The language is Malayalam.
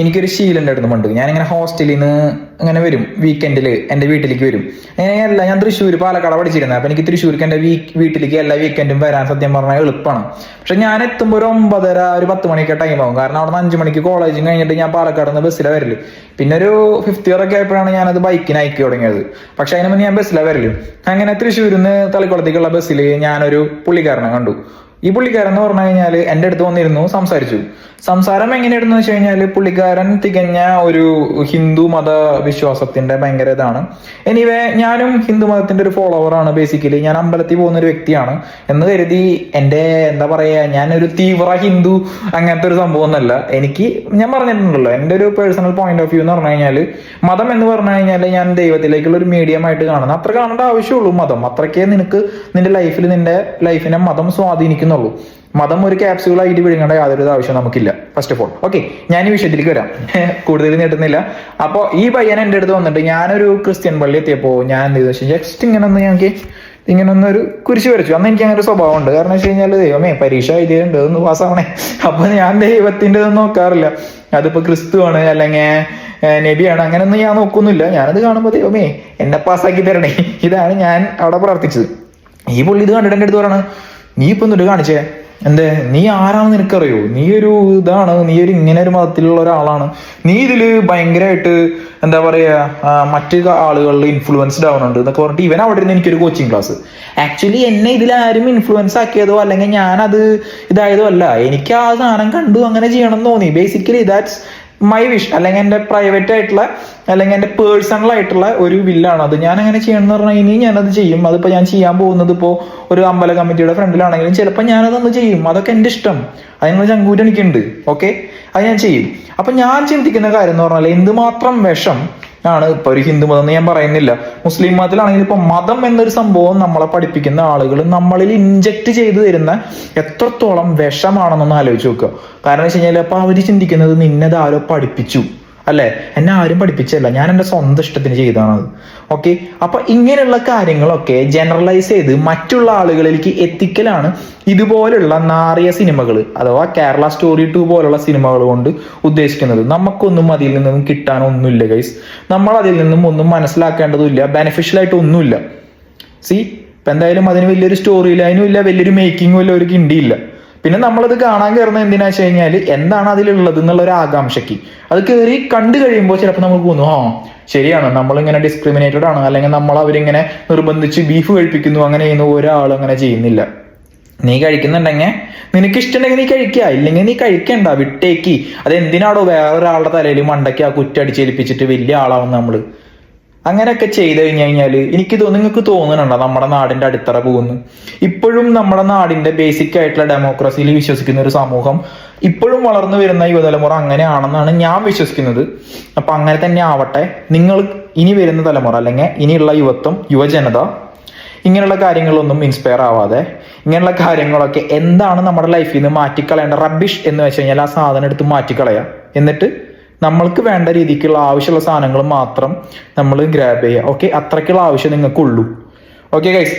എനിക്കൊരു ശീലം ഉണ്ടായിരുന്നു പണ്ട്. ഞാനിങ്ങനെ ഹോസ്റ്റലിൽ നിന്ന് അങ്ങനെ വരും, വീക്കെൻഡിൽ എൻ്റെ വീട്ടിലേക്ക് വരും. അങ്ങനെയല്ല, ഞാൻ തൃശ്ശൂർ പാലക്കാട് പഠിച്ചിരുന്നത്. അപ്പം എനിക്ക് തൃശ്ശൂർക്ക് എൻ്റെ വീട്ടിലേക്ക് എല്ലാ വീക്കെൻഡും വരാൻ സത്യം പറഞ്ഞാൽ എളുപ്പമാണ്. പക്ഷെ ഞാൻ എത്തുമ്പോൾ ഒരു 9:30 ഒരു 10 മണിയൊക്കെ ടൈം ആവും. കാരണം അവിടെ നിന്ന് 5 മണിക്ക് കോളേജും കഴിഞ്ഞിട്ട് ഞാൻ പാലക്കാട് നിന്ന് ബസ്സിലാണ് വരല്. പിന്നെ ഒരു 5th ഇയർ ഒക്കെ ആയപ്പോഴാണ് ഞാനത് ബൈക്കിന് അയക്കി തുടങ്ങിയത്. പക്ഷെ അതിന് മുന്നേ ഞാൻ ബസ്സിലാണ് വരല്. അങ്ങനെ തൃശ്ശൂരിൽ നിന്ന് തളിക്കുളത്തേക്കുള്ള ബസ്സിൽ ഞാനൊരു പുള്ളിക്കാരനെ കണ്ടു. ഈ പുള്ളിക്കാരൻ എന്ന് പറഞ്ഞു കഴിഞ്ഞാൽ എൻ്റെ അടുത്ത് വന്നിരുന്നു, സംസാരിച്ചു. സംസാരം എങ്ങനെയായിരുന്നു വെച്ച് കഴിഞ്ഞാൽ പുള്ളിക്കാരൻ തികഞ്ഞ ഒരു ഹിന്ദു മത വിശ്വാസത്തിന്റെ ഭയങ്കര ഇതാണ്. എനിവേ, ഞാനും ഹിന്ദു മതത്തിന്റെ ഒരു ഫോളോവറാണ്. ബേസിക്കലി ഞാൻ അമ്പലത്തിൽ പോകുന്ന ഒരു വ്യക്തിയാണ് എന്ന് കരുതി എൻ്റെ എന്താ പറയാ, ഞാനൊരു തീവ്ര ഹിന്ദു അങ്ങനത്തെ ഒരു സംഭവം ഒന്നല്ല. എനിക്ക് ഞാൻ പറഞ്ഞിട്ടുണ്ടല്ലോ, എൻ്റെ ഒരു പേഴ്സണൽ പോയിന്റ് ഓഫ് വ്യൂ എന്ന് പറഞ്ഞു കഴിഞ്ഞാൽ മതം എന്ന് പറഞ്ഞു കഴിഞ്ഞാൽ ഞാൻ ദൈവത്തിലേക്കുള്ള ഒരു മീഡിയം ആയിട്ട് കാണുന്നത്. അത്ര കാണേണ്ട ആവശ്യമുള്ളൂ മതം. അത്രയ്ക്കേ നിനക്ക് നിന്റെ ലൈഫിനെ മതം സ്വാധീനിക്കുന്നുള്ളൂ. മതം ഒരു ക്യാപ്സ്യൂളായിട്ട് വിഴുങ്ങേണ്ട യാതൊരു ആവശ്യം നമുക്കില്ല. ഫസ്റ്റ് ഓഫ് ഓൾ ഓക്കെ, ഞാൻ ഈ വിഷയത്തിലേക്ക് വരാം, കൂടുതൽ നീട്ടുന്നില്ല. അപ്പോൾ ഈ പയ്യൻ എൻ്റെ അടുത്ത് വന്നിട്ട്, ഞാനൊരു ക്രിസ്ത്യൻ പള്ളി എത്തിയപ്പോൾ ഞാൻ എന്ത് ചെയ്തു വെച്ചാൽ ജസ്റ്റ് ഇങ്ങനെ ഒന്നൊരു കുരിശ് വരച്ചു. അന്ന് എനിക്ക് അങ്ങനെ ഒരു സ്വഭാവം ഉണ്ട്. കാരണം വെച്ച് കഴിഞ്ഞാൽ ദൈവമേ പരീക്ഷ എഴുതിയുണ്ട്, ഒന്ന് പാസ്സാവണേ. അപ്പൊ ഞാൻ ദൈവത്തിൻ്റെ ഒന്നും നോക്കാറില്ല. അതിപ്പോ ക്രിസ്തു ആണ് അല്ലെങ്കിൽ നബിയാണ് അങ്ങനെയൊന്നും ഞാൻ നോക്കുന്നില്ല. ഞാനത് കാണുമ്പോൾ ദൈവമേ എന്നെ പാസ്സാക്കി തരണേ, ഇതാണ് ഞാൻ അവിടെ പ്രാർത്ഥിച്ചത്. ഈ പുള്ളി ഇത് കണ്ടിട്ട് എൻ്റെ അടുത്ത് പറയണ, നീ ഇപ്പൊ എന്നിട്ട് കാണിച്ചേ എന്തേ, നീ ആരാണെന്ന് നിനക്കറിയോ, നീ ഒരു ഇതാണ്, നീ ഒരു ഇങ്ങനെ ഒരു മതത്തിലുള്ള ഒരാളാണ്, നീ ഇതില് ഭയങ്കരമായിട്ട് എന്താ പറയാ മറ്റു ആളുകളിൽ ഇൻഫ്ലുവൻസ്ഡ് ആവുന്നുണ്ട് എന്നൊക്കെ പറഞ്ഞിട്ട് ഇവൻ അവിടെ ഇരുന്ന് എനിക്കൊരു കോച്ചിങ് ക്ലാസ്. ആക്ച്വലി എന്നെ ഇതിലാരും ഇൻഫ്ലുവൻസ് ആക്കിയതോ അല്ലെങ്കിൽ ഞാനത് ഇതായതോ അല്ല. എനിക്ക് ആ സാധനം കണ്ടു അങ്ങനെ ചെയ്യണം എന്ന് തോന്നി. ബേസിക്കലി ദാറ്റ്സ് മൈ വിഷ്, അല്ലെങ്കിൽ എൻ്റെ പ്രൈവറ്റ് ആയിട്ടുള്ള അല്ലെങ്കിൽ എൻ്റെ പേഴ്സണൽ ആയിട്ടുള്ള ഒരു വില്ലാണ് അത്. ഞാൻ അങ്ങനെ ചെയ്യണം എന്ന് പറഞ്ഞാൽ ഇനി ഞാനത് ചെയ്യും. അതിപ്പോൾ ഞാൻ ചെയ്യാൻ പോകുന്നത് ഇപ്പോൾ ഒരു അമ്പല കമ്മിറ്റിയുടെ ഫ്രണ്ടിലാണെങ്കിലും ചിലപ്പോൾ ഞാനതൊന്ന് ചെയ്യും. അതൊക്കെ എൻ്റെ ഇഷ്ടം, അതിനുള്ള ചങ്കൂറ്റം എനിക്കുണ്ട്. ഓക്കെ, അത് ഞാൻ ചെയ്യും. അപ്പം ഞാൻ ചിന്തിക്കുന്ന കാര്യം എന്ന് പറഞ്ഞാൽ എന്തുമാത്രം വിഷം ആണ് ഇപ്പൊ ഒരു ഹിന്ദു മതം എന്ന് ഞാൻ പറയുന്നില്ല, മുസ്ലിം മതത്തിലാണെങ്കിൽ ഇപ്പൊ മതം എന്നൊരു സംഭവം നമ്മളെ പഠിപ്പിക്കുന്ന ആളുകൾ നമ്മളിൽ ഇൻജക്ട് ചെയ്തു തരുന്ന എത്രത്തോളം വിഷമാണെന്നൊന്ന് ആലോചിച്ച് നോക്കുക. കാരണം വെച്ച് കഴിഞ്ഞാൽ അപ്പൊ അവര് ചിന്തിക്കുന്നത് നിന്നത് ആരോ പഠിപ്പിച്ചു, അല്ലെ, എന്നെ ആരും പഠിപ്പിച്ചല്ല, ഞാൻ എൻ്റെ സ്വന്തം ഇഷ്ടത്തിന് ചെയ്തതാണത്. ഓക്കെ, അപ്പൊ ഇങ്ങനെയുള്ള കാര്യങ്ങളൊക്കെ ജനറലൈസ് ചെയ്ത് മറ്റുള്ള ആളുകളിലേക്ക് എത്തിക്കലാണ് ഇതുപോലുള്ള നാറിയ സിനിമകൾ അഥവാ കേരള സ്റ്റോറി 2 പോലുള്ള സിനിമകൾ കൊണ്ട് ഉദ്ദേശിക്കുന്നത്. നമുക്കൊന്നും അതിൽ നിന്നും കിട്ടാനൊന്നുമില്ല ഗൈസ്. നമ്മൾ അതിൽ നിന്നും ഒന്നും മനസ്സിലാക്കേണ്ടതുമില്ല, ബെനിഫിഷ്യൽ ആയിട്ട് ഒന്നുമില്ല. ഇപ്പൊ എന്തായാലും അതിന് വലിയൊരു സ്റ്റോറി ലൈനും ഇല്ല, വലിയൊരു മേക്കിങ്ങും ഇല്ല, ഒരു കിണ്ടിയില്ല. പിന്നെ നമ്മളത് കാണാൻ കയറുന്നത് എന്തിനാ വെച്ച് കഴിഞ്ഞാൽ എന്താണ് അതിലുള്ളത് എന്നുള്ള ഒരു ആകാംക്ഷയ്ക്ക്. അത് കയറി കണ്ടു കഴിയുമ്പോൾ ചിലപ്പോൾ നമുക്ക് തോന്നും, ശരിയാണ്, നമ്മളിങ്ങനെ ഡിസ്ക്രിമിനേറ്റഡ് ആണ്, അല്ലെങ്കിൽ നമ്മൾ അവരിങ്ങനെ നിർബന്ധിച്ച് ബീഫ് കഴിപ്പിക്കുന്നു, അങ്ങനെ ചെയ്യുന്ന ഒരാൾ അങ്ങനെ ചെയ്യുന്നില്ല. നീ കഴിക്കുന്നുണ്ടെങ്കിൽ നിനക്ക് ഇഷ്ടമുണ്ടെങ്കിൽ നീ കഴിക്കുക, ഇല്ലെങ്കിൽ നീ കഴിക്കണ്ട, വിട്ടേക്ക്. അതെന്തിനാടോ വേറൊരാളുടെ തലയിൽ മണ്ടയ്ക്ക് ആ കുറ്റടിച്ചേൽപ്പിച്ചിട്ട് വലിയ ആളാവും നമ്മള്. അങ്ങനെയൊക്കെ ചെയ്ത് കഴിഞ്ഞാല് നിങ്ങൾക്ക് തോന്നുന്നുണ്ടോ നമ്മുടെ നാടിന്റെ അടിത്തറ പോകുന്നു? ഇപ്പോഴും നമ്മുടെ നാടിന്റെ ബേസിക് ആയിട്ടുള്ള ഡെമോക്രസിയിൽ വിശ്വസിക്കുന്ന ഒരു സമൂഹം ഇപ്പോഴും വളർന്നു വരുന്ന യുവതലമുറ അങ്ങനെയാണെന്നാണ് ഞാൻ വിശ്വസിക്കുന്നത്. അപ്പൊ അങ്ങനെ തന്നെ ആവട്ടെ. നിങ്ങൾ ഇനി വരുന്ന തലമുറ അല്ലെങ്കിൽ ഇനിയുള്ള യുവജനത ഇങ്ങനെയുള്ള കാര്യങ്ങളൊന്നും ഇൻസ്പയർ ആവാതെ ഇങ്ങനെയുള്ള കാര്യങ്ങളൊക്കെ എന്താണ് നമ്മുടെ ലൈഫിൽ നിന്ന് മാറ്റിക്കളയേണ്ട റബ്ബിഷ് എന്ന് വെച്ച് കഴിഞ്ഞാൽ ആ സാധനം എടുത്ത് മാറ്റിക്കളയാം. എന്നിട്ട് നമ്മൾക്ക് വേണ്ട രീതിക്കുള്ള ആവശ്യമുള്ള സാധനങ്ങൾ മാത്രം നമ്മൾ ഗ്രാബ് ചെയ്യുക. ഓക്കെ, അത്രയ്ക്കുള്ള ആവശ്യം നിങ്ങൾക്കുള്ളൂ. Okay guys.